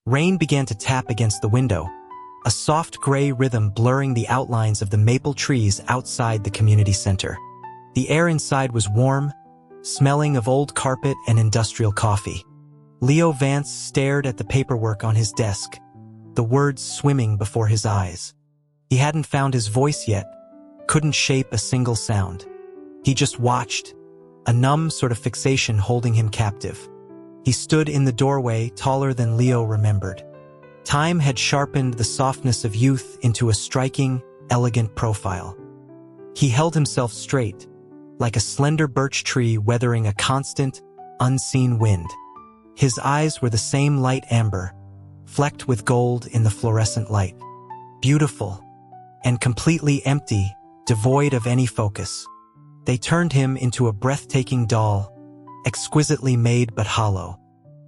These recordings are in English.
Rain began to tap against the window, a soft gray rhythm blurring the outlines of the maple trees outside the community center. The air inside was warm, smelling of old carpet and industrial coffee. Leo Vance stared at the paperwork on his desk, the words swimming before his eyes. He hadn't found his voice yet, couldn't shape a single sound. He just watched, a numb sort of fixation holding him captive. He stood in the doorway, taller than Leo remembered. Time had sharpened the softness of youth into a striking, elegant profile. He held himself straight, like a slender birch tree weathering a constant, unseen wind. His eyes were the same light amber, flecked with gold in the fluorescent light. Beautiful, and completely empty, devoid of any focus. They turned him into a breathtaking doll, exquisitely made but hollow.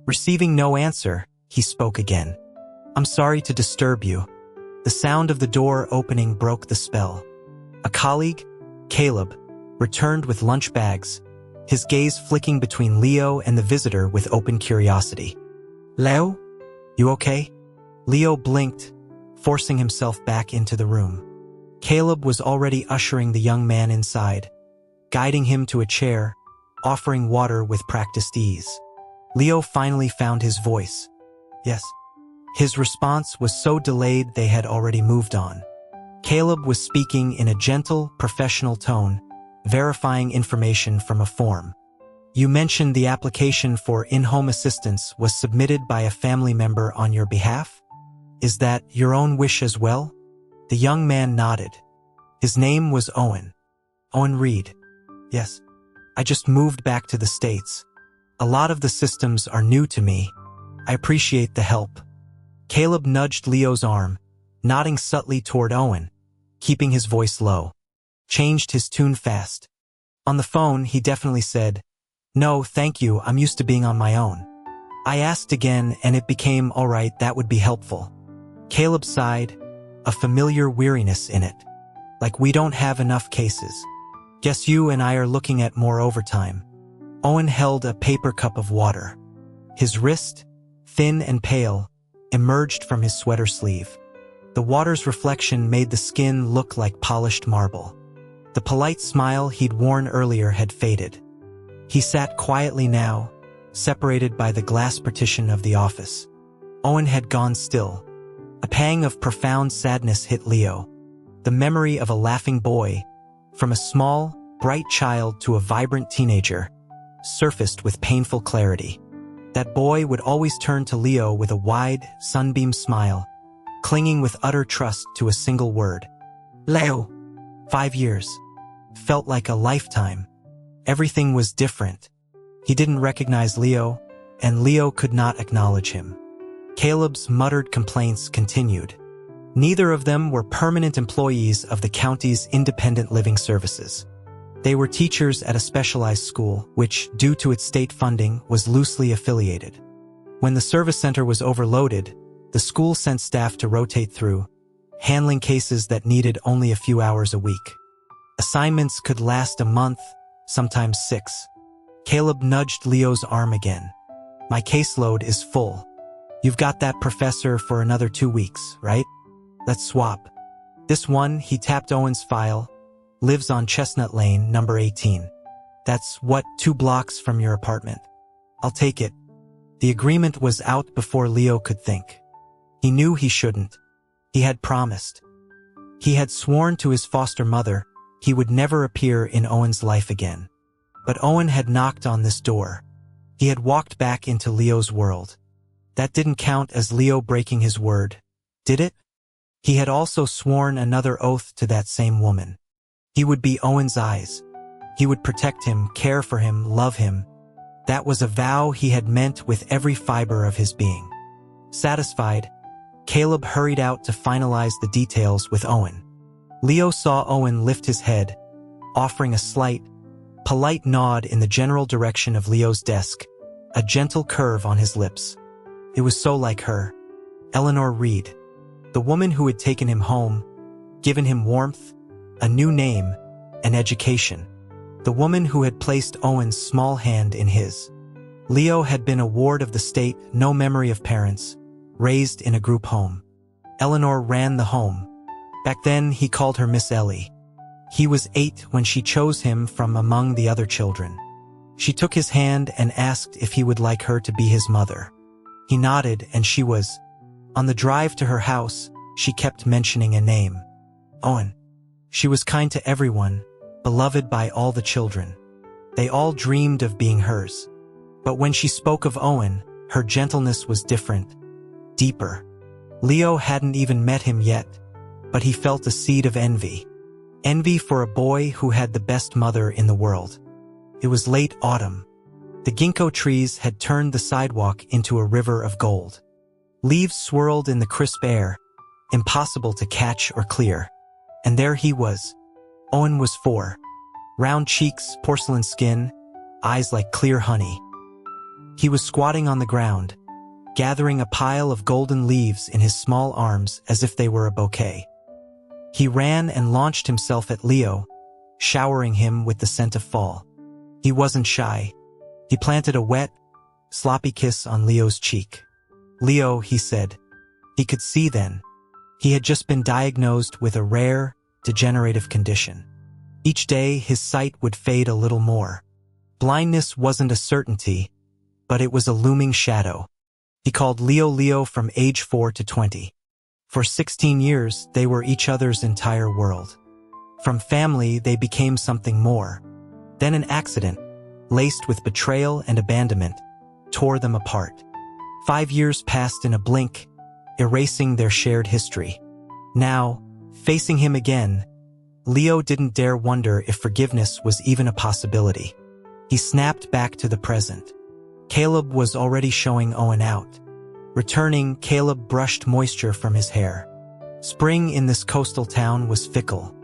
Receiving no answer, he spoke again. "I'm sorry to disturb you." The sound of the door opening broke the spell. A colleague, Caleb, returned with lunch bags, his gaze flicking between Leo and the visitor with open curiosity. "Leo? You okay?" Leo blinked, forcing himself back into the room. Caleb was already ushering the young man inside, guiding him to a chair, offering water with practiced ease. Leo finally found his voice. "Yes." His response was so delayed they had already moved on. Caleb was speaking in a gentle, professional tone, verifying information from a form. "You mentioned the application for in-home assistance was submitted by a family member on your behalf? Is that your own wish as well?" The young man nodded. His name was Owen. "Owen Reed." "Yes. I just moved back to the States. A lot of the systems are new to me. I appreciate the help." Caleb nudged Leo's arm, nodding subtly toward Owen, keeping his voice low. Changed his tune fast. On the phone, he definitely said, "No, thank you, I'm used to being on my own." I asked again, and it became, "All right, that would be helpful." Caleb sighed, a familiar weariness in it. "Like we don't have enough cases. Guess you and I are looking at more overtime." Owen held a paper cup of water. His wrist, thin and pale, emerged from his sweater sleeve. The water's reflection made the skin look like polished marble. The polite smile he'd worn earlier had faded. He sat quietly now, separated by the glass partition of the office. Owen had gone still. A pang of profound sadness hit Leo. The memory of a laughing boy, from a small, bright child to a vibrant teenager, surfaced with painful clarity. That boy would always turn to Leo with a wide, sunbeam smile, clinging with utter trust to a single word. "Leo." 5 years. Felt like a lifetime. Everything was different. He didn't recognize Leo, and Leo could not acknowledge him. Caleb's muttered complaints continued. Neither of them were permanent employees of the county's independent living services. They were teachers at a specialized school, which, due to its state funding, was loosely affiliated. When the service center was overloaded, the school sent staff to rotate through, handling cases that needed only a few hours a week. Assignments could last a month, sometimes 6. Caleb nudged Leo's arm again. "My caseload is full. You've got that professor for another 2 weeks, right? Let's swap." This one, he tapped Owen's file, lives on Chestnut Lane, number 18. "That's what, 2 blocks from your apartment?" "I'll take it." The agreement was out before Leo could think. He knew he shouldn't. He had promised. He had sworn to his foster mother he would never appear in Owen's life again. But Owen had knocked on this door. He had walked back into Leo's world. That didn't count as Leo breaking his word, did it? He had also sworn another oath to that same woman. He would be Owen's eyes. He would protect him, care for him, love him. That was a vow he had meant with every fiber of his being. Satisfied, Caleb hurried out to finalize the details with Owen. Leo saw Owen lift his head, offering a slight, polite nod in the general direction of Leo's desk, a gentle curve on his lips. It was so like her, Eleanor Reed, the woman who had taken him home, given him warmth, a new name, and education. The woman who had placed Owen's small hand in his. Leo had been a ward of the state, no memory of parents, raised in a group home. Eleanor ran the home. Back then, he called her Miss Ellie. He was 8 when she chose him from among the other children. She took his hand and asked if he would like her to be his mother. He nodded, and she was. On the drive to her house, she kept mentioning a name. Owen. She was kind to everyone, beloved by all the children. They all dreamed of being hers. But when she spoke of Owen, her gentleness was different, deeper. Leo hadn't even met him yet, but he felt a seed of envy. Envy for a boy who had the best mother in the world. It was late autumn. The ginkgo trees had turned the sidewalk into a river of gold. Leaves swirled in the crisp air, impossible to catch or clear. And there he was. Owen was 4. Round cheeks, porcelain skin, eyes like clear honey. He was squatting on the ground, gathering a pile of golden leaves in his small arms as if they were a bouquet. He ran and launched himself at Leo, showering him with the scent of fall. He wasn't shy. He planted a wet, sloppy kiss on Leo's cheek. Leo, he said. He could see then. He had just been diagnosed with a rare, degenerative condition. Each day, his sight would fade a little more. Blindness wasn't a certainty, but it was a looming shadow. He called Leo from age 4 to 20. For 16 years, they were each other's entire world. From family, they became something more. Then an accident, laced with betrayal and abandonment, tore them apart. 5 years passed in a blink, erasing their shared history. Now, facing him again, Leo didn't dare wonder if forgiveness was even a possibility. He snapped back to the present. Caleb was already showing Owen out. Returning, Caleb brushed moisture from his hair. Spring in this coastal town was fickle.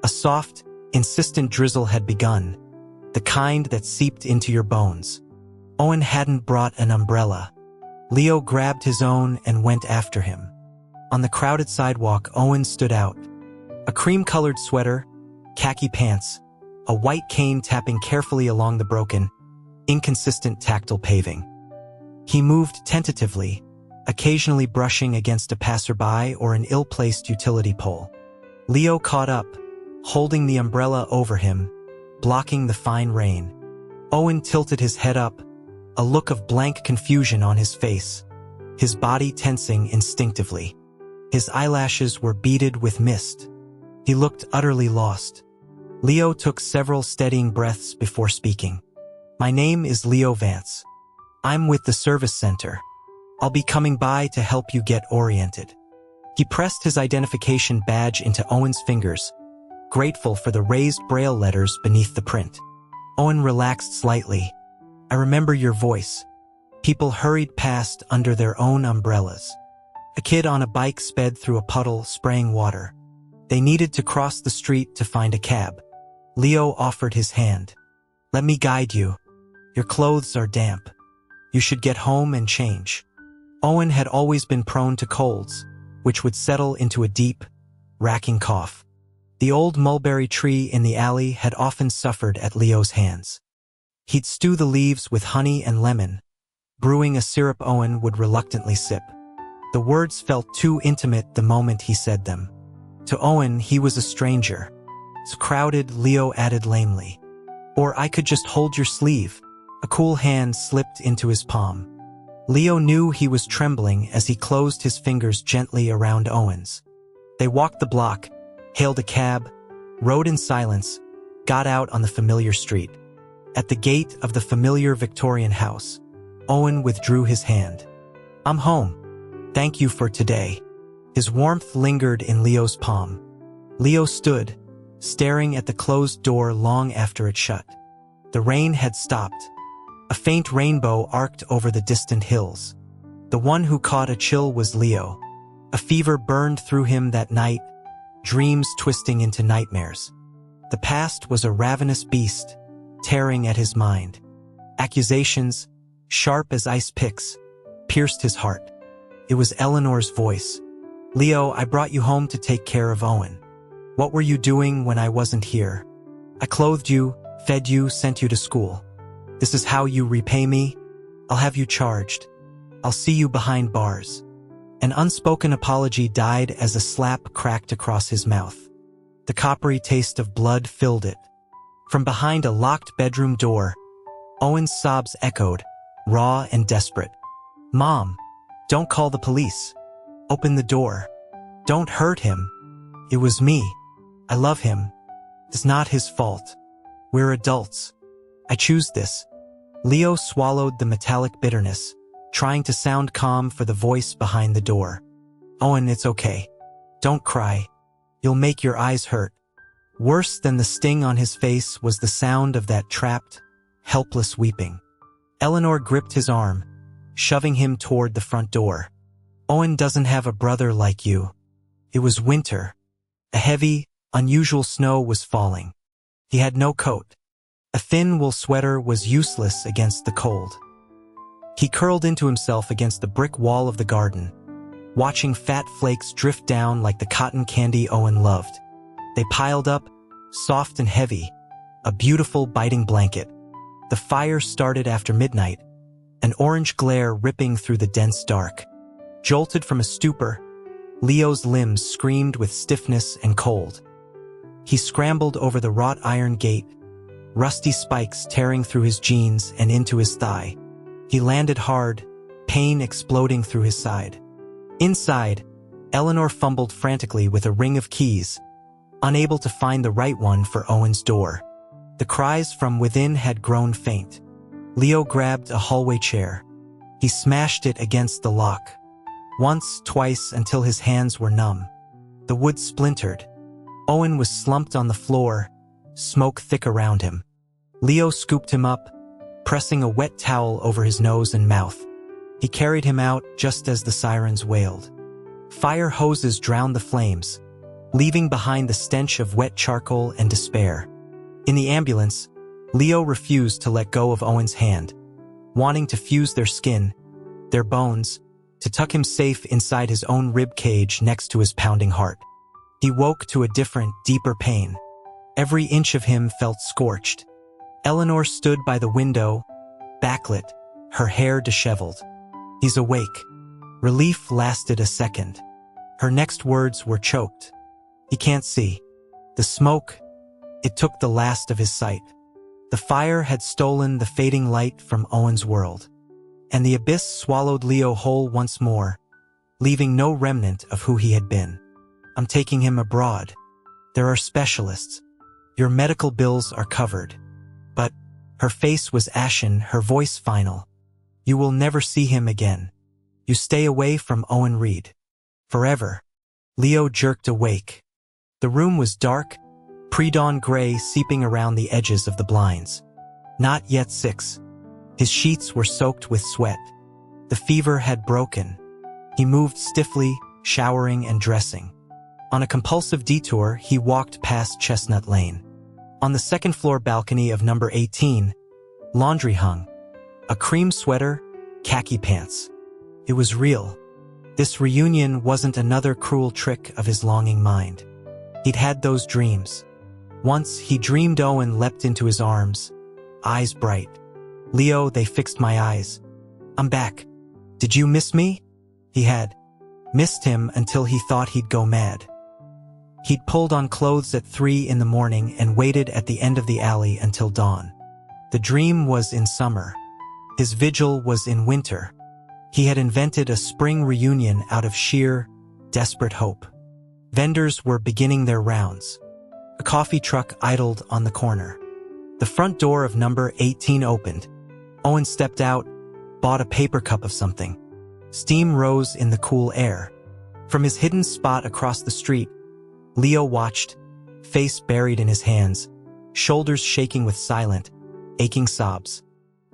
A soft, insistent drizzle had begun, the kind that seeped into your bones. Owen hadn't brought an umbrella. Leo grabbed his own and went after him. On the crowded sidewalk, Owen stood out. A cream-colored sweater, khaki pants, a white cane tapping carefully along the broken, inconsistent tactile paving. He moved tentatively, occasionally brushing against a passerby or an ill-placed utility pole. Leo caught up, holding the umbrella over him, blocking the fine rain. Owen tilted his head up, a look of blank confusion on his face, his body tensing instinctively. His eyelashes were beaded with mist. He looked utterly lost. Leo took several steadying breaths before speaking. "My name is Leo Vance. I'm with the service center. I'll be coming by to help you get oriented." He pressed his identification badge into Owen's fingers, grateful for the raised braille letters beneath the print. Owen relaxed slightly. "I remember your voice." People hurried past under their own umbrellas. A kid on a bike sped through a puddle, spraying water. They needed to cross the street to find a cab. Leo offered his hand. "Let me guide you. Your clothes are damp. You should get home and change." Owen had always been prone to colds, which would settle into a deep, racking cough. The old mulberry tree in the alley had often suffered at Leo's hands. He'd stew the leaves with honey and lemon, brewing a syrup Owen would reluctantly sip. The words felt too intimate the moment he said them. To Owen, he was a stranger. "It's crowded," Leo added lamely. "Or I could just hold your sleeve." A cool hand slipped into his palm. Leo knew he was trembling as he closed his fingers gently around Owen's. They walked the block, hailed a cab, rode in silence, got out on the familiar street. At the gate of the familiar Victorian house, Owen withdrew his hand. "I'm home. Thank you for today." His warmth lingered in Leo's palm. Leo stood, staring at the closed door long after it shut. The rain had stopped. A faint rainbow arced over the distant hills. The one who caught a chill was Leo. A fever burned through him that night, dreams twisting into nightmares. The past was a ravenous beast, tearing at his mind. Accusations, sharp as ice picks, pierced his heart. It was Eleanor's voice. "Leo, I brought you home to take care of Owen. What were you doing when I wasn't here? I clothed you, fed you, sent you to school. This is how you repay me? I'll have you charged. I'll see you behind bars." An unspoken apology died as a slap cracked across his mouth. The coppery taste of blood filled it. From behind a locked bedroom door, Owen's sobs echoed, raw and desperate. "Mom, don't call the police. Open the door. Don't hurt him. It was me. I love him. It's not his fault. We're adults. I choose this." Leo swallowed the metallic bitterness, trying to sound calm for the voice behind the door. "Owen, it's okay. Don't cry. You'll make your eyes hurt." Worse than the sting on his face was the sound of that trapped, helpless weeping. Eleanor gripped his arm, shoving him toward the front door. "Owen doesn't have a brother like you." It was winter. A heavy, unusual snow was falling. He had no coat. A thin wool sweater was useless against the cold. He curled into himself against the brick wall of the garden, watching fat flakes drift down like the cotton candy Owen loved. They piled up, soft and heavy, a beautiful biting blanket. The fire started after midnight, an orange glare ripping through the dense dark. Jolted from a stupor, Leo's limbs screamed with stiffness and cold. He scrambled over the wrought iron gate, rusty spikes tearing through his jeans and into his thigh. He landed hard, pain exploding through his side. Inside, Eleanor fumbled frantically with a ring of keys, unable to find the right one for Owen's door. The cries from within had grown faint. Leo grabbed a hallway chair. He smashed it against the lock. Once, twice, until his hands were numb. The wood splintered. Owen was slumped on the floor, smoke thick around him. Leo scooped him up, pressing a wet towel over his nose and mouth. He carried him out just as the sirens wailed. Fire hoses drowned the flames, leaving behind the stench of wet charcoal and despair. In the ambulance, Leo refused to let go of Owen's hand, wanting to fuse their skin, their bones, to tuck him safe inside his own rib cage next to his pounding heart. He woke to a different, deeper pain. Every inch of him felt scorched. Eleanor stood by the window, backlit, her hair disheveled. "He's awake." Relief lasted a second. Her next words were choked. "He can't see." The smoke, it took the last of his sight. The fire had stolen the fading light from Owen's world, and the abyss swallowed Leo whole once more, leaving no remnant of who he had been. "I'm taking him abroad. There are specialists. Your medical bills are covered." But her face was ashen, her voice final. "You will never see him again. You stay away from Owen Reed. Forever." Leo jerked awake. The room was dark, pre-dawn gray seeping around the edges of the blinds. Not yet 6. His sheets were soaked with sweat. The fever had broken. He moved stiffly, showering and dressing. On a compulsive detour, he walked past Chestnut Lane. On the second-floor balcony of number 18, laundry hung. A cream sweater, khaki pants. It was real. This reunion wasn't another cruel trick of his longing mind. He'd had those dreams. Once he dreamed Owen leapt into his arms, eyes bright. "Leo, they fixed my eyes. I'm back. Did you miss me?" He had missed him until he thought he'd go mad. He'd pulled on clothes at 3 in the morning and waited at the end of the alley until dawn. The dream was in summer. His vigil was in winter. He had invented a spring reunion out of sheer, desperate hope. Vendors were beginning their rounds. A coffee truck idled on the corner. The front door of number 18 opened. Owen stepped out, bought a paper cup of something. Steam rose in the cool air. From his hidden spot across the street, Leo watched, face buried in his hands, shoulders shaking with silent, aching sobs.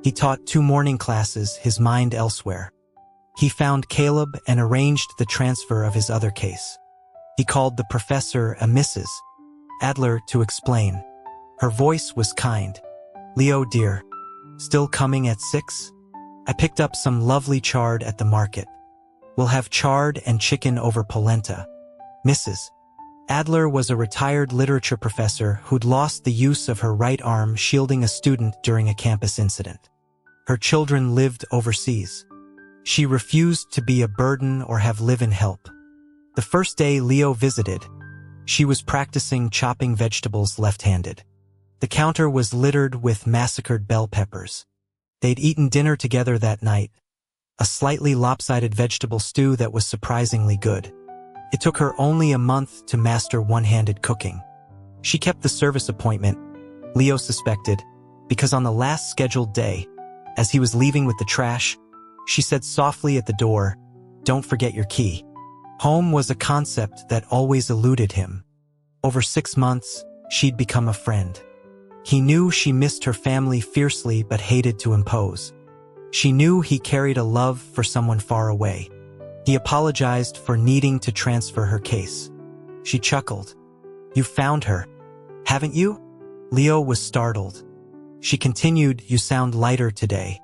He taught 2 morning classes, his mind elsewhere. He found Caleb and arranged the transfer of his other case. He called the professor a Mrs. Adler to explain. Her voice was kind. "Leo, dear, still coming at 6? I picked up some lovely chard at the market. We'll have chard and chicken over polenta." Mrs. Adler was a retired literature professor who'd lost the use of her right arm shielding a student during a campus incident. Her children lived overseas. She refused to be a burden or have live-in help. The first day Leo visited, she was practicing chopping vegetables left-handed. The counter was littered with massacred bell peppers. They'd eaten dinner together that night, a slightly lopsided vegetable stew that was surprisingly good. It took her only a month to master one-handed cooking. She kept the service appointment, Leo suspected, because on the last scheduled day, as he was leaving with the trash, she said softly at the door, "Don't forget your key." Home was a concept that always eluded him. Over 6 months, she'd become a friend. He knew she missed her family fiercely but hated to impose. She knew he carried a love for someone far away. He apologized for needing to transfer her case. She chuckled. "You found her, haven't you?" Leo was startled. She continued, "You sound lighter today.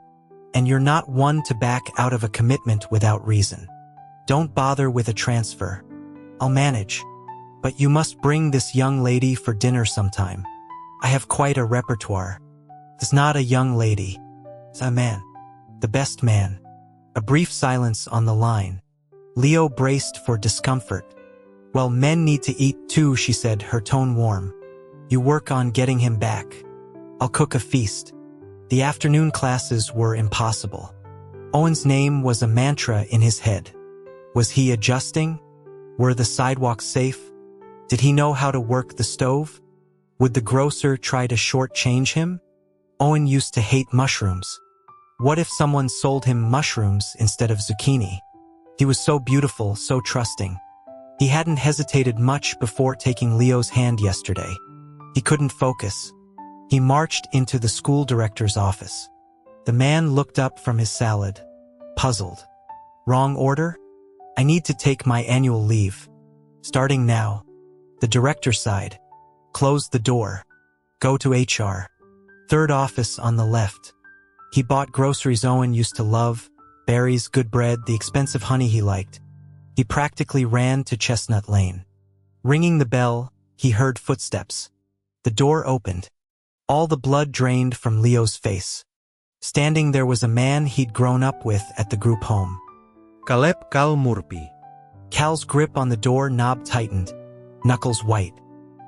And you're not one to back out of a commitment without reason. Don't bother with a transfer. I'll manage. But you must bring this young lady for dinner sometime. I have quite a repertoire." It's not a young lady. It's a man. The best man. A brief silence on the line. Leo braced for discomfort. "Well, men need to eat too," she said, her tone warm. "You work on getting him back. I'll cook a feast." The afternoon classes were impossible. Owen's name was a mantra in his head. Was he adjusting? Were the sidewalks safe? Did he know how to work the stove? Would the grocer try to shortchange him? Owen used to hate mushrooms. What if someone sold him mushrooms instead of zucchini? He was so beautiful, so trusting. He hadn't hesitated much before taking Leo's hand yesterday. He couldn't focus. He marched into the school director's office. The man looked up from his salad, puzzled. "Wrong order? I need to take my annual leave. Starting now." The director sighed. "Close the door. Go to HR. Third office on the left." He bought groceries Owen used to love, berries, good bread, the expensive honey he liked. He practically ran to Chestnut Lane. Ringing the bell, he heard footsteps. The door opened. All the blood drained from Leo's face. Standing there was a man he'd grown up with at the group home. Caleb Cal Murphy. Cal's grip on the door knob tightened, knuckles white.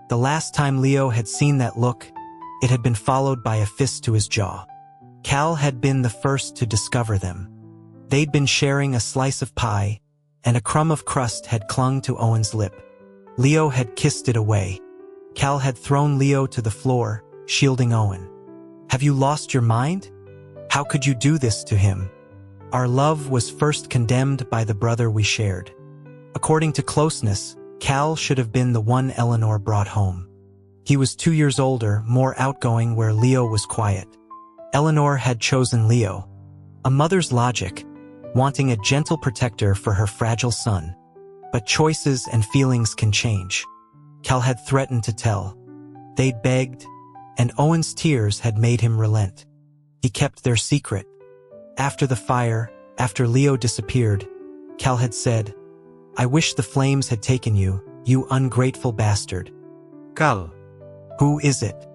The last time Leo had seen that look, it had been followed by a fist to his jaw. Cal had been the first to discover them. They'd been sharing a slice of pie, and a crumb of crust had clung to Owen's lip. Leo had kissed it away. Cal had thrown Leo to the floor, shielding Owen. "Have you lost your mind? How could you do this to him? Our love was first condemned by the brother we shared." According to closeness, Cal should have been the one Eleanor brought home. He was 2 years older, more outgoing where Leo was quiet. Eleanor had chosen Leo. A mother's logic, wanting a gentle protector for her fragile son. But choices and feelings can change. Cal had threatened to tell. They'd begged, and Owen's tears had made him relent. He kept their secret. After the fire, after Leo disappeared, Cal had said, "I wish the flames had taken you, you ungrateful bastard." Cal. "Who is it?"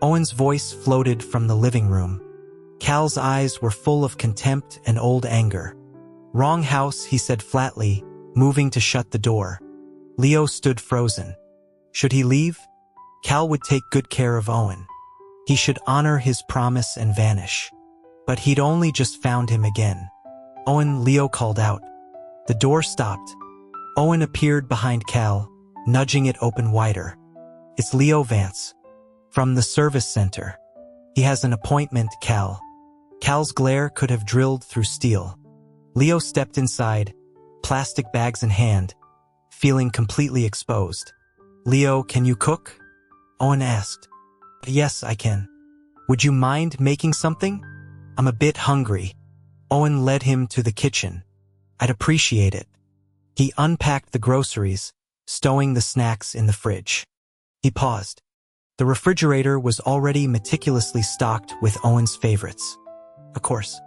Owen's voice floated from the living room. Cal's eyes were full of contempt and old anger. "Wrong house," he said flatly, moving to shut the door. Leo stood frozen. Should he leave? Cal would take good care of Owen. He should honor his promise and vanish. But he'd only just found him again. "Owen," Leo called out. The door stopped. Owen appeared behind Cal, nudging it open wider. "It's Leo Vance. From the service center. He has an appointment, Cal." Cal's glare could have drilled through steel. Leo stepped inside, plastic bags in hand, feeling completely exposed. "Leo, can you cook?" Owen asked. "Yes, I can. Would you mind making something? I'm a bit hungry." Owen led him to the kitchen. "I'd appreciate it." He unpacked the groceries, stowing the snacks in the fridge. He paused. The refrigerator was already meticulously stocked with Owen's favorites. Of course.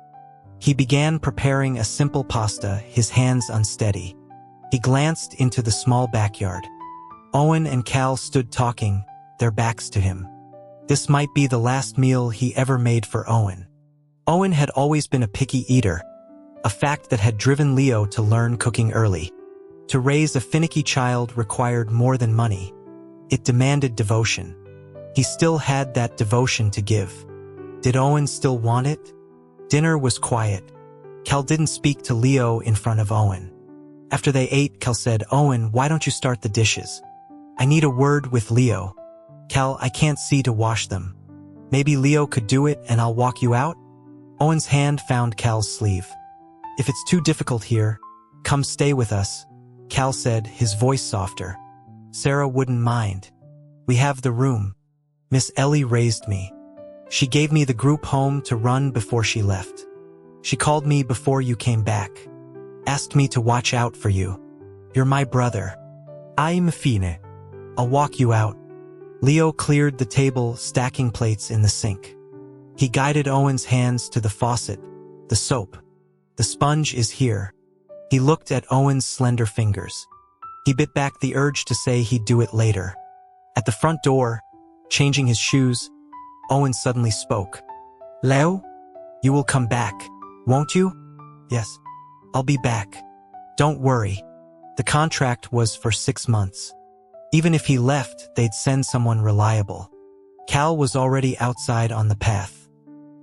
He began preparing a simple pasta, his hands unsteady. He glanced into the small backyard. Owen and Cal stood talking, their backs to him. This might be the last meal he ever made for Owen. Owen had always been a picky eater, a fact that had driven Leo to learn cooking early. To raise a finicky child required more than money. It demanded devotion. He still had that devotion to give. Did Owen still want it? Dinner was quiet. Cal didn't speak to Leo in front of Owen. After they ate, Cal said, "Owen, why don't you start the dishes? I need a word with Leo." "Cal, I can't see to wash them. Maybe Leo could do it and I'll walk you out?" Owen's hand found Cal's sleeve. "If it's too difficult here, come stay with us," Cal said, his voice softer. "Sarah wouldn't mind. We have the room. Miss Ellie raised me. She gave me the group home to run before she left. She called me before you came back. Asked me to watch out for you. You're my brother. I'm fine. I'll walk you out." Leo cleared the table, stacking plates in the sink. He guided Owen's hands to the faucet, the soap. "The sponge is here." He looked at Owen's slender fingers. He bit back the urge to say he'd do it later. At the front door, changing his shoes, Owen suddenly spoke. "Leo, you will come back, won't you?" "Yes, I'll be back. Don't worry." The contract was for 6 months. Even if he left, they'd send someone reliable. Cal was already outside on the path.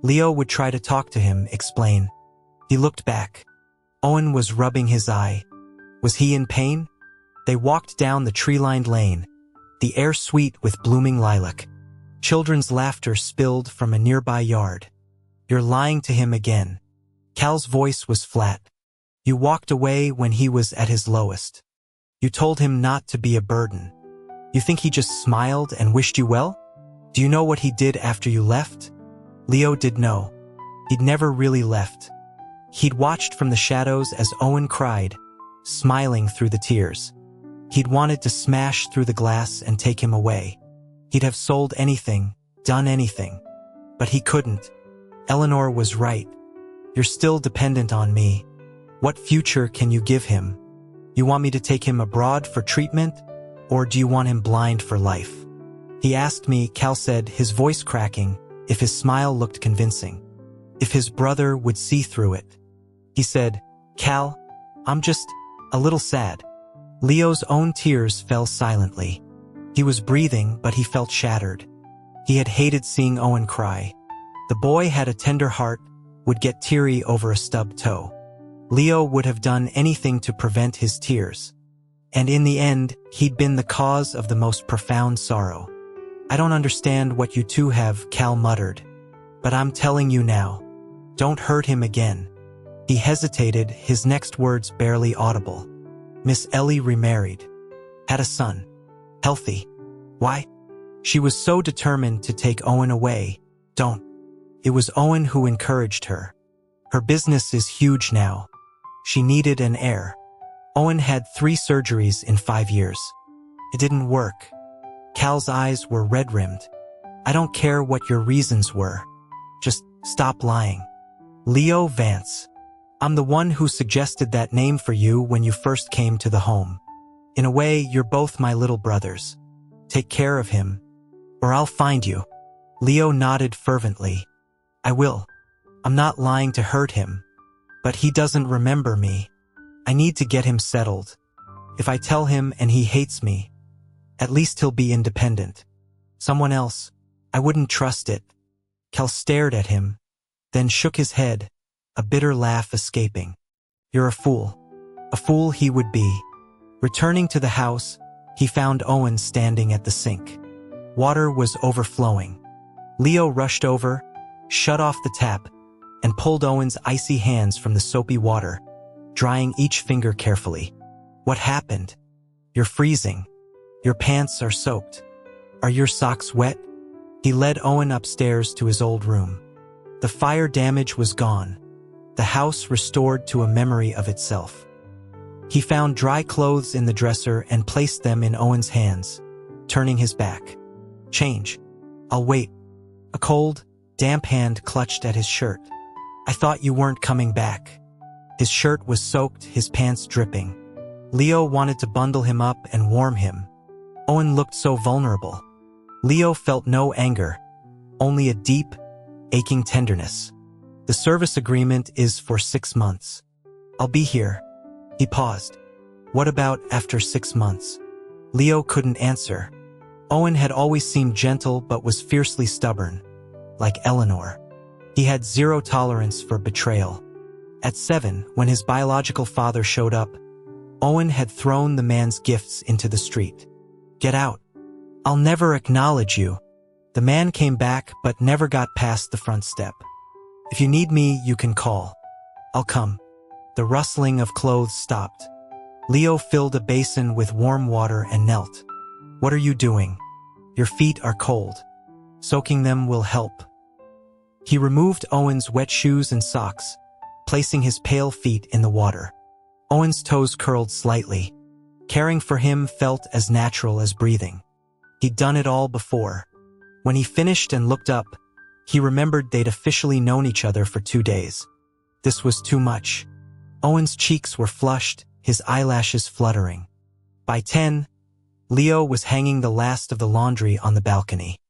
Leo would try to talk to him, explain. He looked back. Owen was rubbing his eye. Was he in pain? They walked down the tree-lined lane, the air sweet with blooming lilac. Children's laughter spilled from a nearby yard. "You're lying to him again." Cal's voice was flat. "You walked away when he was at his lowest. You told him not to be a burden. You think he just smiled and wished you well? Do you know what he did after you left?" Leo did know. He'd never really left. He'd watched from the shadows as Owen cried, smiling through the tears. He'd wanted to smash through the glass and take him away. He'd have sold anything, done anything. But he couldn't. Eleanor was right. "You're still dependent on me. What future can you give him? You want me to take him abroad for treatment? Or do you want him blind for life?" He asked me, Cal said, his voice cracking, if his smile looked convincing. If his brother would see through it. He said, "Cal, I'm just a little sad." Leo's own tears fell silently. He was breathing, but he felt shattered. He had hated seeing Owen cry. The boy had a tender heart, would get teary over a stubbed toe. Leo would have done anything to prevent his tears. And in the end, he'd been the cause of the most profound sorrow. "I don't understand what you two have," Cal muttered. "But I'm telling you now. Don't hurt him again." He hesitated, his next words barely audible. "Miss Ellie remarried. Had a son. Healthy. Why?" She was so determined to take Owen away. "Don't." It was Owen who encouraged her. Her business is huge now. She needed an heir. Owen had 3 surgeries in 5 years. It didn't work. Cal's eyes were red-rimmed. "I don't care what your reasons were. Just stop lying." "Leo Vance. I'm the one who suggested that name for you when you first came to the home. In a way, you're both my little brothers. Take care of him, or I'll find you." Leo nodded fervently. "I will. I'm not lying to hurt him. But he doesn't remember me. I need to get him settled. If I tell him and he hates me, at least he'll be independent. Someone else, I wouldn't trust it." Cal stared at him, then shook his head, a bitter laugh escaping. "You're a fool." A fool he would be. Returning to the house, he found Owen standing at the sink. Water was overflowing. Leo rushed over, shut off the tap, and pulled Owen's icy hands from the soapy water, drying each finger carefully. "What happened? You're freezing. Your pants are soaked. Are your socks wet?" He led Owen upstairs to his old room. The fire damage was gone, the house restored to a memory of itself. He found dry clothes in the dresser and placed them in Owen's hands, turning his back. "Change. I'll wait." A cold, damp hand clutched at his shirt. "I thought you weren't coming back." His shirt was soaked, his pants dripping. Leo wanted to bundle him up and warm him. Owen looked so vulnerable. Leo felt no anger, only a deep, aching tenderness. "The service agreement is for 6 months. I'll be here. He paused. What about after 6 months? Leo couldn't answer. Owen had always seemed gentle but was fiercely stubborn, like Eleanor. He had zero tolerance for betrayal. At 7, when his biological father showed up, Owen had thrown the man's gifts into the street. Get out. I'll never acknowledge you. The man came back but never got past the front step. If you need me, you can call. I'll come. The rustling of clothes stopped. Leo filled a basin with warm water and knelt. What are you doing? Your feet are cold. Soaking them will help. He removed Owen's wet shoes and socks, placing his pale feet in the water. Owen's toes curled slightly. Caring for him felt as natural as breathing. He'd done it all before. When he finished and looked up, he remembered they'd officially known each other for 2 days. This was too much. Owen's cheeks were flushed, his eyelashes fluttering. By 10, Leo was hanging the last of the laundry on the balcony.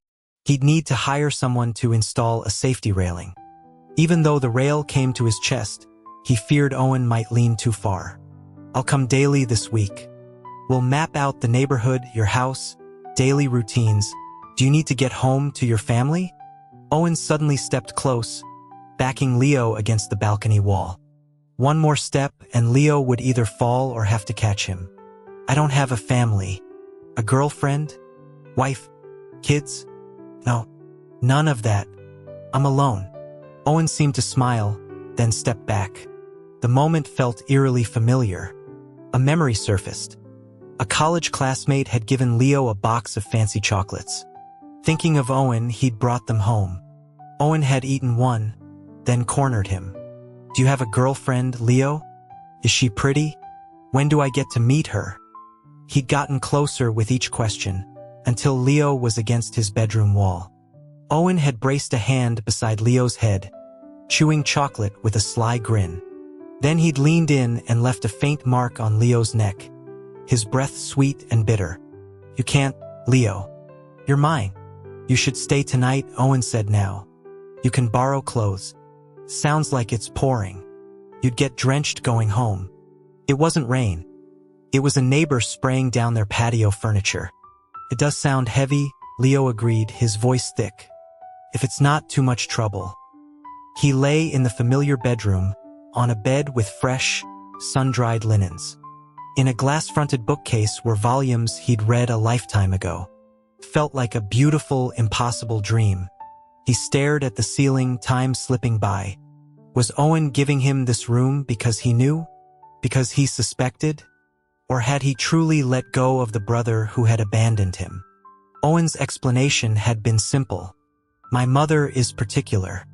He'd need to hire someone to install a safety railing. Even though the rail came to his chest, he feared Owen might lean too far. I'll come daily this week. We'll map out the neighborhood, your house, daily routines. Do you need to get home to your family? Owen suddenly stepped close, backing Leo against the balcony wall. One more step and Leo would either fall or have to catch him. I don't have a family. A girlfriend? Wife? Kids? No, none of that. I'm alone. Owen seemed to smile, then stepped back. The moment felt eerily familiar. A memory surfaced. A college classmate had given Leo a box of fancy chocolates. Thinking of Owen, he'd brought them home. Owen had eaten one, then cornered him. Do you have a girlfriend, Leo? Is she pretty? When do I get to meet her? He'd gotten closer with each question, until Leo was against his bedroom wall. Owen had braced a hand beside Leo's head, chewing chocolate with a sly grin. Then he'd leaned in and left a faint mark on Leo's neck, his breath sweet and bitter. You can't, Leo. You're mine. You should stay tonight, Owen said now. You can borrow clothes. Sounds like it's pouring. You'd get drenched going home. It wasn't rain. It was a neighbor spraying down their patio furniture. It does sound heavy, Leo agreed, his voice thick. If it's not too much trouble. He lay in the familiar bedroom, on a bed with fresh, sun-dried linens. In a glass-fronted bookcase were volumes he'd read a lifetime ago. Felt like a beautiful, impossible dream. He stared at the ceiling, time slipping by. Was Owen giving him this room because he knew? Because he suspected? Or had he truly let go of the brother who had abandoned him? Owen's explanation had been simple. My mother is particular.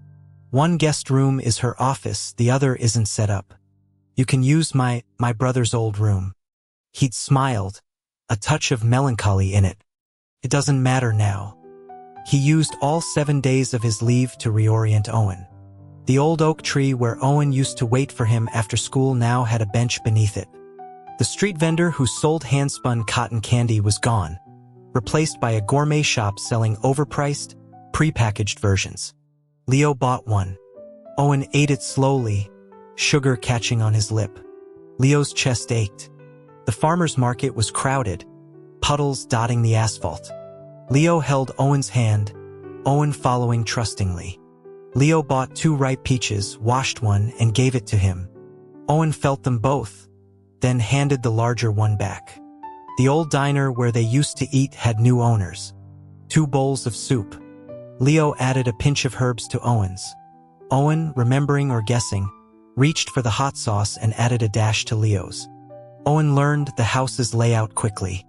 One guest room is her office, the other isn't set up. You can use my brother's old room. He'd smiled, a touch of melancholy in it. It doesn't matter now. He used all 7 days of his leave to reorient Owen. The old oak tree where Owen used to wait for him after school now had a bench beneath it. The street vendor who sold hand-spun cotton candy was gone, replaced by a gourmet shop selling overpriced, prepackaged versions. Leo bought one. Owen ate it slowly, sugar catching on his lip. Leo's chest ached. The farmer's market was crowded, puddles dotting the asphalt. Leo held Owen's hand, Owen following trustingly. Leo bought 2 ripe peaches, washed one, and gave it to him. Owen felt them both, then handed the larger one back. The old diner where they used to eat had new owners. 2 bowls of soup. Leo added a pinch of herbs to Owen's. Owen, remembering or guessing, reached for the hot sauce and added a dash to Leo's. Owen learned the house's layout quickly.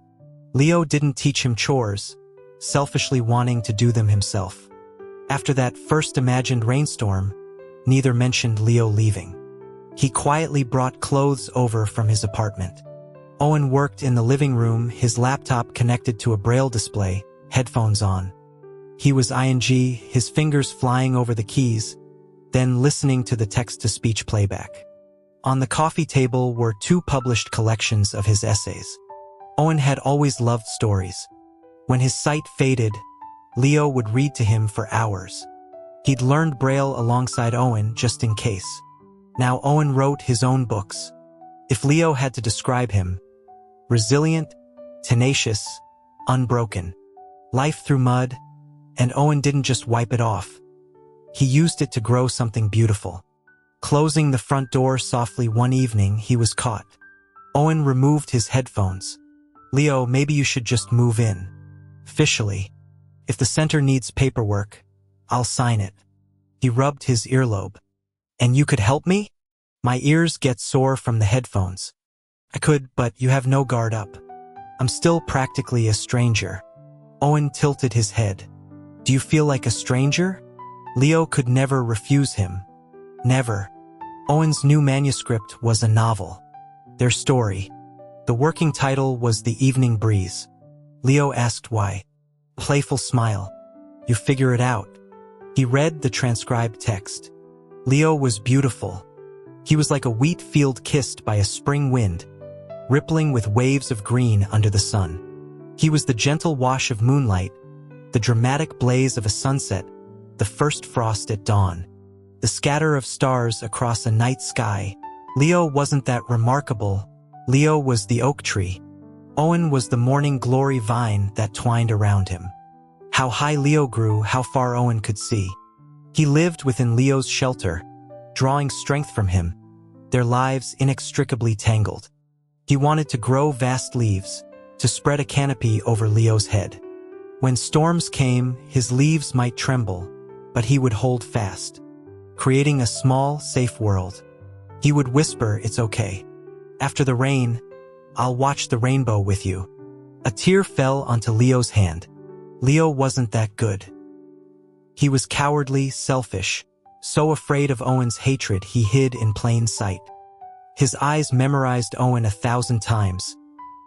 Leo didn't teach him chores, selfishly wanting to do them himself. After that first imagined rainstorm, neither mentioned Leo leaving. He quietly brought clothes over from his apartment. Owen worked in the living room, his laptop connected to a braille display, headphones on. He was ing, his fingers flying over the keys, then listening to the text-to-speech playback. On the coffee table were 2 published collections of his essays. Owen had always loved stories. When his sight faded, Leo would read to him for hours. He'd learned Braille alongside Owen just in case. Now Owen wrote his own books. If Leo had to describe him, resilient, tenacious, unbroken. Life through mud, and Owen didn't just wipe it off. He used it to grow something beautiful. Closing the front door softly one evening, he was caught. Owen removed his headphones. Leo, maybe you should just move in. Officially. If the center needs paperwork, I'll sign it. He rubbed his earlobe. And you could help me? My ears get sore from the headphones. I could, but you have no guard up. I'm still practically a stranger. Owen tilted his head. Do you feel like a stranger? Leo could never refuse him. Never. Owen's new manuscript was a novel. Their story. The working title was The Evening Breeze. Leo asked why. Playful smile. You figure it out. He read the transcribed text. Leo was beautiful. He was like a wheat field kissed by a spring wind, rippling with waves of green under the sun. He was the gentle wash of moonlight, the dramatic blaze of a sunset, the first frost at dawn, the scatter of stars across a night sky. Leo wasn't that remarkable. Leo was the oak tree. Owen was the morning glory vine that twined around him. How high Leo grew, how far Owen could see. He lived within Leo's shelter, drawing strength from him, their lives inextricably tangled. He wanted to grow vast leaves, to spread a canopy over Leo's head. When storms came, his leaves might tremble, but he would hold fast, creating a small, safe world. He would whisper, "It's okay. After the rain, I'll watch the rainbow with you." A tear fell onto Leo's hand. Leo wasn't that good. He was cowardly, selfish, so afraid of Owen's hatred he hid in plain sight. His eyes memorized Owen 1,000 times,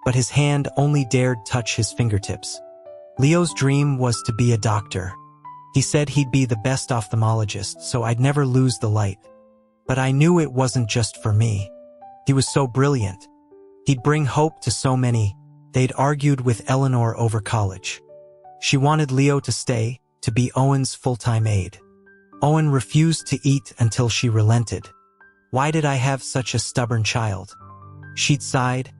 but his hand only dared touch his fingertips. Leo's dream was to be a doctor. He said he'd be the best ophthalmologist, so I'd never lose the light. But I knew it wasn't just for me. He was so brilliant. He'd bring hope to so many. They'd argued with Eleanor over college. She wanted Leo to stay, to be Owen's full-time aide. Owen refused to eat until she relented. Why did I have such a stubborn child? She'd sighed,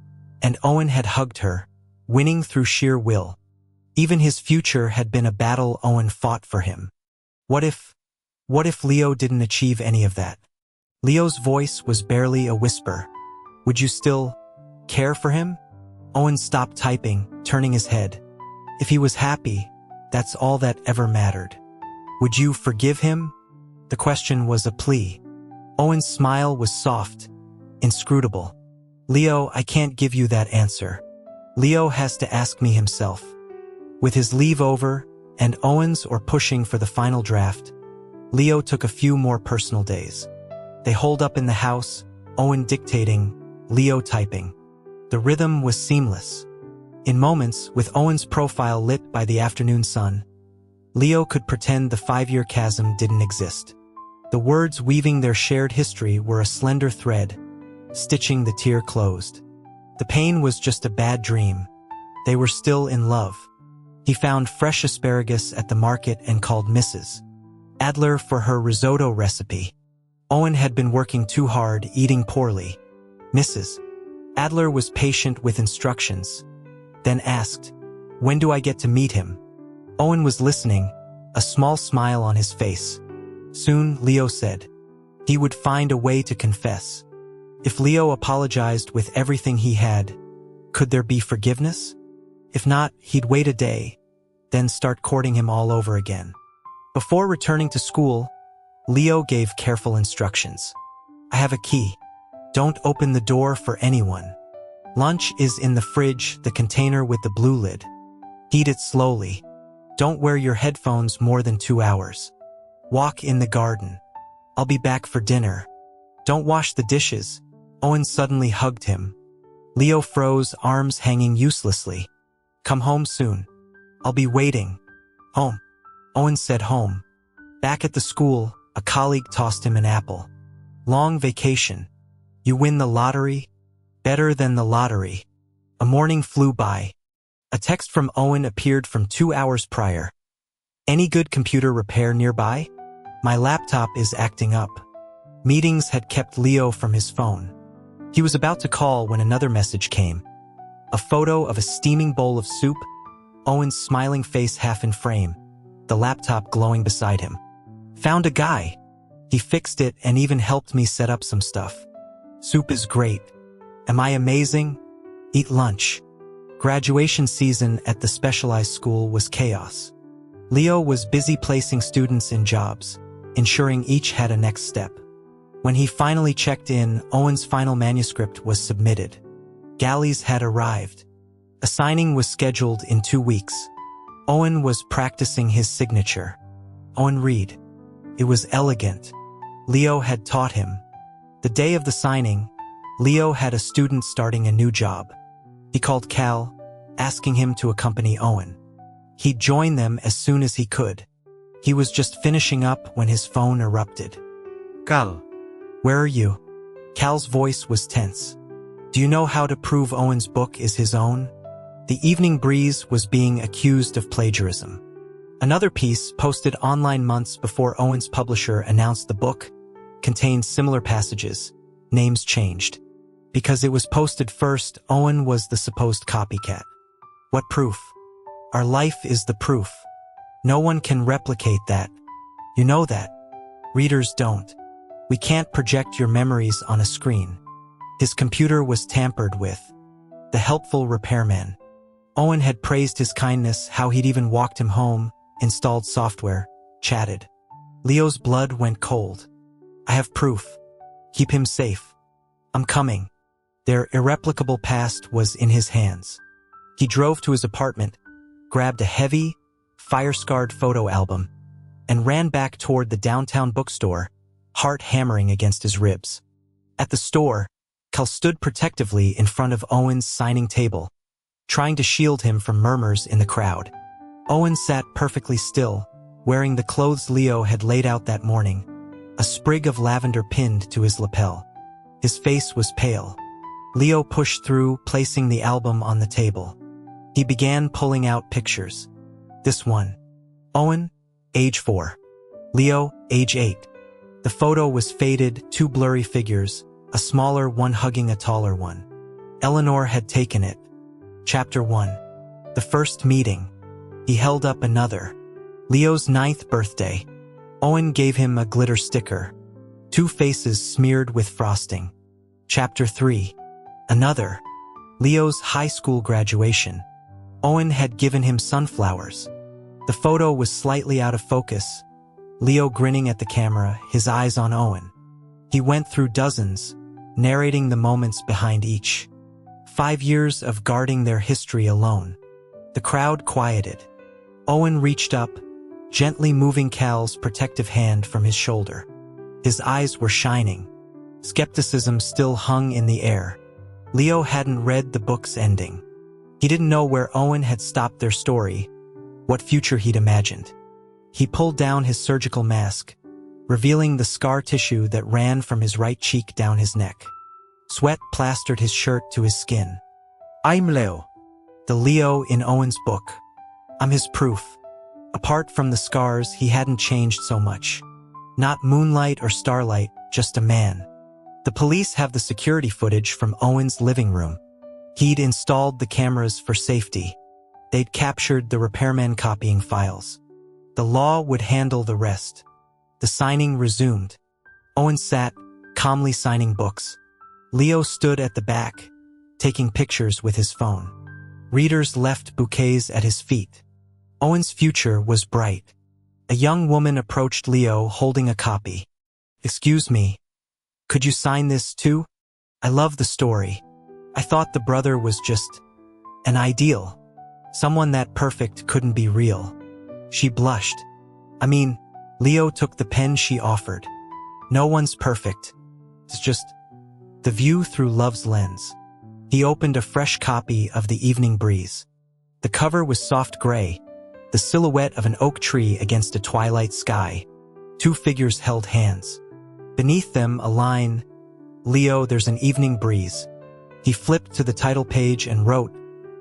and Owen had hugged her, winning through sheer will. Even his future had been a battle Owen fought for him. What if Leo didn't achieve any of that? Leo's voice was barely a whisper. Would you still care for him? Owen stopped typing, turning his head. If he was happy, that's all that ever mattered. Would you forgive him? The question was a plea. Owen's smile was soft, inscrutable. Leo, I can't give you that answer. Leo has to ask me himself. With his leave over, and Owen's or pushing for the final draft, Leo took a few more personal days. They holed up in the house, Owen dictating, Leo typing. The rhythm was seamless. In moments, with Owen's profile lit by the afternoon sun, Leo could pretend the 5-year chasm didn't exist. The words weaving their shared history were a slender thread, stitching the tear closed. The pain was just a bad dream. They were still in love. He found fresh asparagus at the market and called Mrs. Adler for her risotto recipe. Owen had been working too hard, eating poorly. Mrs. Adler was patient with instructions, then asked, "When do I get to meet him?" Owen was listening, a small smile on his face. Soon, Leo said, he would find a way to confess. If Leo apologized with everything he had, could there be forgiveness? If not, he'd wait a day, then start courting him all over again. Before returning to school, Leo gave careful instructions. I have a key. Don't open the door for anyone. Lunch is in the fridge, the container with the blue lid. Heat it slowly. Don't wear your headphones more than 2 hours. Walk in the garden. I'll be back for dinner. Don't wash the dishes. Owen suddenly hugged him. Leo froze, arms hanging uselessly. Come home soon. I'll be waiting. Home. Owen said home. Back at the school, a colleague tossed him an apple. Long vacation. You win the lottery? Better than the lottery. A morning flew by. A text from Owen appeared from 2 hours prior. Any good computer repair nearby? My laptop is acting up. Meetings had kept Leo from his phone. He was about to call when another message came. A photo of a steaming bowl of soup, Owen's smiling face half in frame, the laptop glowing beside him. Found a guy. He fixed it and even helped me set up some stuff. Soup is great. Am I amazing? Eat lunch. Graduation season at the specialized school was chaos. Leo was busy placing students in jobs, ensuring each had a next step. When he finally checked in, Owen's final manuscript was submitted. Galleys had arrived. A signing was scheduled in 2 weeks. Owen was practicing his signature. Owen Reed. It was elegant. Leo had taught him. The day of the signing, Leo had a student starting a new job. He called Cal, asking him to accompany Owen. He'd join them as soon as he could. He was just finishing up when his phone erupted. Cal. Where are you? Cal's voice was tense. Do you know how to prove Owen's book is his own? The Evening Breeze was being accused of plagiarism. Another piece, posted online months before Owen's publisher announced the book, contained similar passages, names changed. Because it was posted first, Owen was the supposed copycat. What proof? Our life is the proof. No one can replicate that. You know that. Readers don't. We can't project your memories on a screen. His computer was tampered with. The helpful repairman. Owen had praised his kindness, how he'd even walked him home, installed software, chatted. Leo's blood went cold. I have proof. Keep him safe. I'm coming. Their irreplicable past was in his hands. He drove to his apartment, grabbed a heavy, fire-scarred photo album, and ran back toward the downtown bookstore, heart hammering against his ribs. At the store, Cal stood protectively in front of Owen's signing table, trying to shield him from murmurs in the crowd. Owen sat perfectly still, wearing the clothes Leo had laid out that morning, a sprig of lavender pinned to his lapel. His face was pale. Leo pushed through, placing the album on the table. He began pulling out pictures. This one. Owen, age 4. Leo, age 8. The photo was faded, 2 blurry figures, a smaller one hugging a taller one. Eleanor had taken it. Chapter 1. The first meeting. He held up another. Leo's 9th birthday. Owen gave him a glitter sticker. 2 faces smeared with frosting. Chapter 3. Another. Leo's high school graduation. Owen had given him sunflowers. The photo was slightly out of focus. Leo grinning at the camera, his eyes on Owen. He went through dozens, narrating the moments behind each. 5 years of guarding their history alone. The crowd quieted. Owen reached up, gently moving Cal's protective hand from his shoulder. His eyes were shining. Skepticism still hung in the air. Leo hadn't read the book's ending. He didn't know where Owen had stopped their story, what future he'd imagined. He pulled down his surgical mask, revealing the scar tissue that ran from his right cheek down his neck. Sweat plastered his shirt to his skin. I'm Leo. The Leo in Owen's book. I'm his proof. Apart from the scars, he hadn't changed so much. Not moonlight or starlight, just a man. The police have the security footage from Owen's living room. He'd installed the cameras for safety. They'd captured the repairman copying files. The law would handle the rest. The signing resumed. Owen sat, calmly signing books. Leo stood at the back, taking pictures with his phone. Readers left bouquets at his feet. Owen's future was bright. A young woman approached Leo holding a copy. Excuse me, could you sign this too? I love the story. I thought the brother was just an ideal. Someone that perfect couldn't be real. She blushed. Leo took the pen she offered. No one's perfect. It's just the view through love's lens. He opened a fresh copy of The Evening Breeze. The cover was soft gray, the silhouette of an oak tree against a twilight sky. 2 figures held hands. Beneath them, a line, Leo, there's an evening breeze. He flipped to the title page and wrote,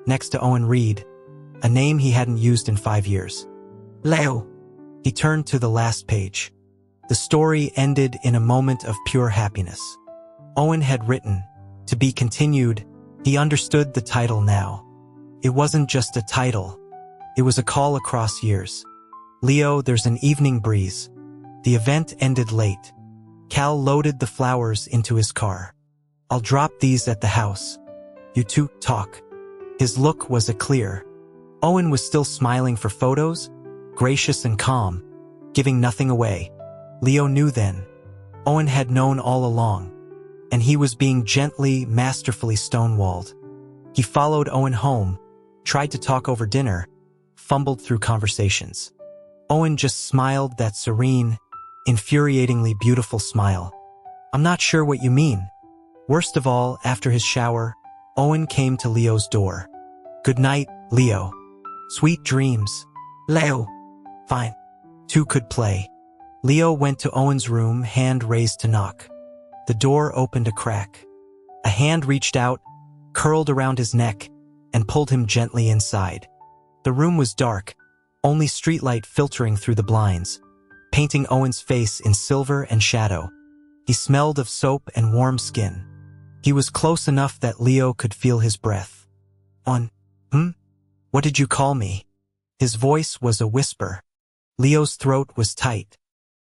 next to Owen Reed, a name he hadn't used in 5 years. Leo. He turned to the last page. The story ended in a moment of pure happiness. Owen had written, "To be continued." He understood the title now. It wasn't just a title. It was a call across years. Leo, there's an evening breeze. The event ended late. Cal loaded the flowers into his car. "I'll drop these at the house. You two talk." His look was a clear. Owen was still smiling for photos, gracious and calm, giving nothing away. Leo knew then. Owen had known all along. And he was being gently, masterfully stonewalled. He followed Owen home, tried to talk over dinner, fumbled through conversations. Owen just smiled that serene, infuriatingly beautiful smile. "I'm not sure what you mean." Worst of all, after his shower, Owen came to Leo's door. "Good night, Leo. Sweet dreams." "Leo." "Fine." Two could play. Leo went to Owen's room, hand raised to knock. The door opened a crack. A hand reached out, curled around his neck, and pulled him gently inside. The room was dark, only streetlight filtering through the blinds, painting Owen's face in silver and shadow. He smelled of soap and warm skin. He was close enough that Leo could feel his breath. "On, What did you call me?" His voice was a whisper. Leo's throat was tight.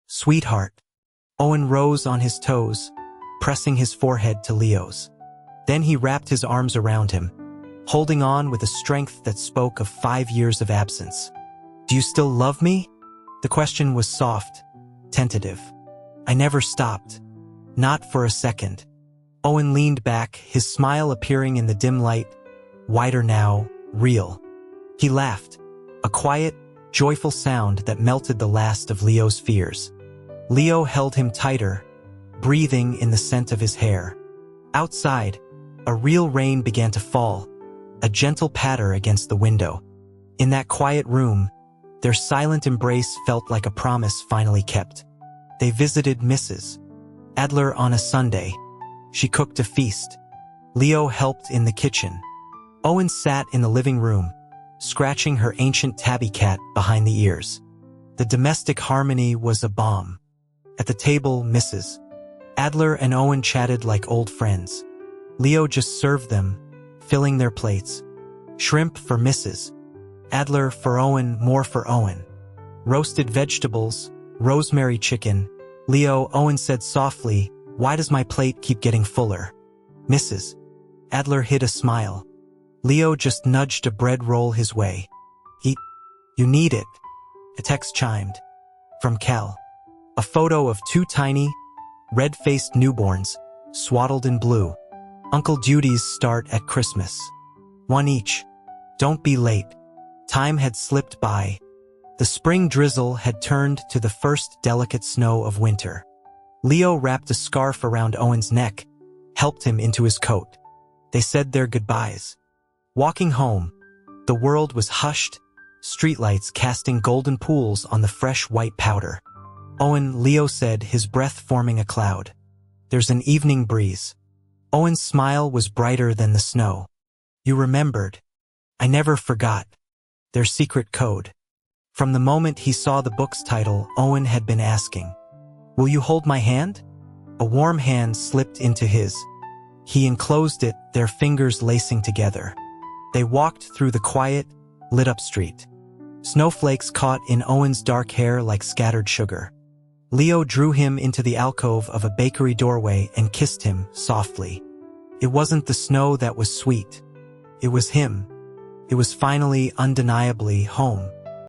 "Sweetheart." Owen rose on his toes, pressing his forehead to Leo's. Then he wrapped his arms around him, holding on with a strength that spoke of 5 years of absence. "Do you still love me?" The question was soft, tentative. "I never stopped. Not for a second." Owen leaned back, his smile appearing in the dim light, wider now, real. He laughed, a quiet, joyful sound that melted the last of Leo's fears. Leo held him tighter, breathing in the scent of his hair. Outside, a real rain began to fall, a gentle patter against the window. In that quiet room, their silent embrace felt like a promise finally kept. They visited Mrs. Adler on a Sunday. She cooked a feast. Leo helped in the kitchen. Owen sat in the living room, scratching her ancient tabby cat behind the ears. The domestic harmony was a balm. At the table, Mrs. Adler and Owen chatted like old friends. Leo just served them, filling their plates. Shrimp for Mrs. Adler, for Owen, more for Owen. Roasted vegetables, rosemary chicken. "Leo," Owen said softly, "why does my plate keep getting fuller?" Mrs. Adler hid a smile. Leo just nudged a bread roll his way. "Eat. You need it." A text chimed. From Cal. A photo of 2 tiny, red-faced newborns, swaddled in blue. "Uncle Duties start at Christmas. 1 each. Don't be late." Time had slipped by. The spring drizzle had turned to the first delicate snow of winter. Leo wrapped a scarf around Owen's neck, helped him into his coat. They said their goodbyes. Walking home, the world was hushed, streetlights casting golden pools on the fresh white powder. "Owen," Leo said, his breath forming a cloud. "There's an evening breeze." Owen's smile was brighter than the snow. "You remembered." "I never forgot." Their secret code. From the moment he saw the book's title, Owen had been asking, "Will you hold my hand?" A warm hand slipped into his. He enclosed it, their fingers lacing together. They walked through the quiet, lit-up street. Snowflakes caught in Owen's dark hair like scattered sugar. Leo drew him into the alcove of a bakery doorway and kissed him softly. It wasn't the snow that was sweet. It was him. It was finally, undeniably home.